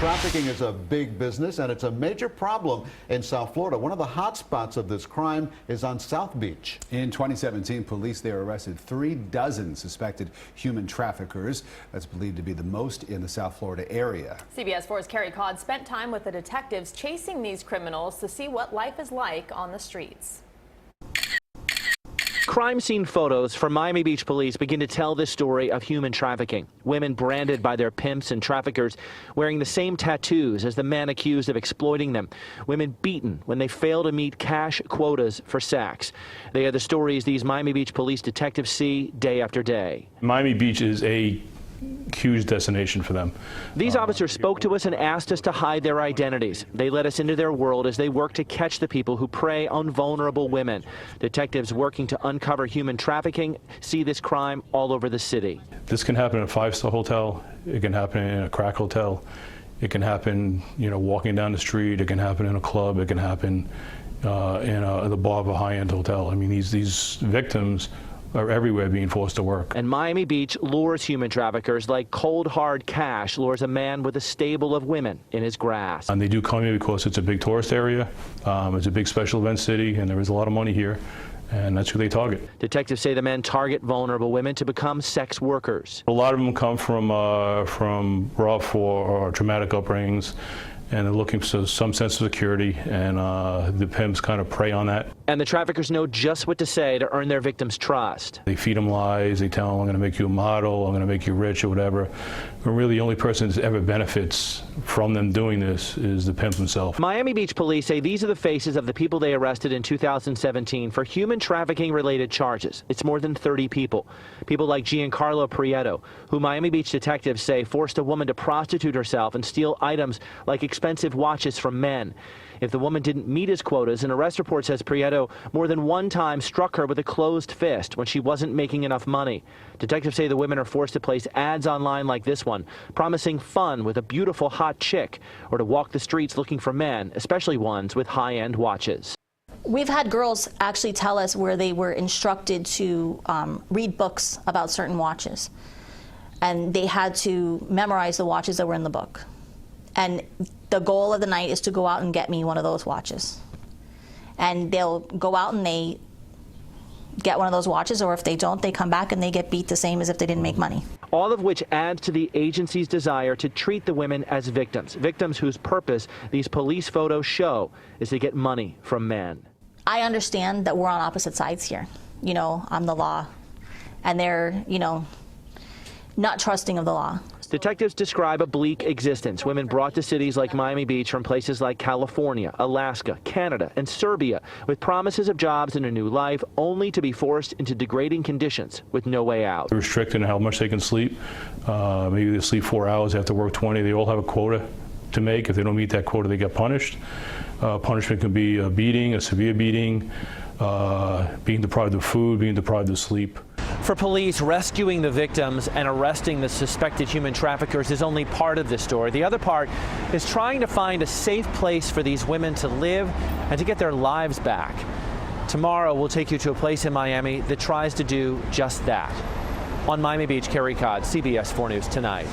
Trafficking is a big business, and it's a major problem in South Florida. One of the hot spots of this crime is on South Beach. In 2017, police there arrested 36 suspected human traffickers. That's believed to be the most in the South Florida area. CBS 4's Carey spent time with the detectives chasing these criminals to see what life is like on the streets. Crime scene photos from Miami Beach police begin to tell this story of human trafficking. Women branded by their pimps and traffickers, wearing the same tattoos as the men accused of exploiting them. Women beaten when they fail to meet cash quotas for sex. They are the stories these Miami Beach police detectives see day after day. Miami Beach is a huge destination for them. These officers spoke to us and asked us to hide their identities. They let us into their world as they work to catch the people who prey on vulnerable women. Detectives working to uncover human trafficking see this crime all over the city. This can happen in a five-star hotel. It can happen in a crack hotel. It can happen, walking down the street. It can happen in a club. It can happen in the bar of a high-end hotel. I mean, these victims are everywhere being forced to work. And Miami Beach lures human traffickers like cold hard cash lures a man with a stable of women in his grasp. And they do come here because it's a big tourist area, it's a big special event city, and there is a lot of money here, and that's who they target. Detectives say the men target vulnerable women to become sex workers. A lot of them come from rough or traumatic upbringings, and they're looking for some sense of security, and the pimps kind of prey on that. And the traffickers know just what to say to earn their victims' trust. They feed them lies. They tell them, I'm going to make you a model, I'm going to make you rich or whatever. But really, the only person that ever benefits from them doing this is the pimp himself. Miami Beach police say these are the faces of the people they arrested in 2017 for human trafficking-related charges. It's more than 30 people. People like Giancarlo Prieto, who Miami Beach detectives say forced a woman to prostitute herself and steal items like expensive watches from men. If the woman didn't meet his quotas, an arrest report says Prieto more than one time struck her with a closed fist when she wasn't making enough money. Detectives say the women are forced to place ads online like this one, promising fun with a beautiful hot chick, or to walk the streets looking for men, especially ones with high-end watches. We've had girls actually tell us where they were instructed to read books about certain watches, and they had to memorize the watches that were in the book. And the goal of the night is to go out and get me one of those watches. And they'll go out and they get one of those watches, or if they don't, they come back and they get beat the same as if they didn't make money. All of which adds to the agency's desire to treat the women as victims, victims whose purpose these police photos show is to get money from men. I understand that we're on opposite sides here. I'm the law, and they're, not trusting of the law. Detectives describe a bleak existence. Women brought to cities like Miami Beach from places like California, Alaska, Canada, and Serbia with promises of jobs and a new life, only to be forced into degrading conditions with no way out. They're restricted in how much they can sleep. Maybe they sleep 4 hours, they have to work 20. They all have a quota to make. If they don't meet that quota, they get punished. Punishment can be a beating, a severe beating, being deprived of food, being deprived of sleep. For police, rescuing the victims and arresting the suspected human traffickers is only part of this story. The other part is trying to find a safe place for these women to live and to get their lives back. Tomorrow, we'll take you to a place in Miami that tries to do just that. On Miami Beach, Carey, CBS 4 News Tonight.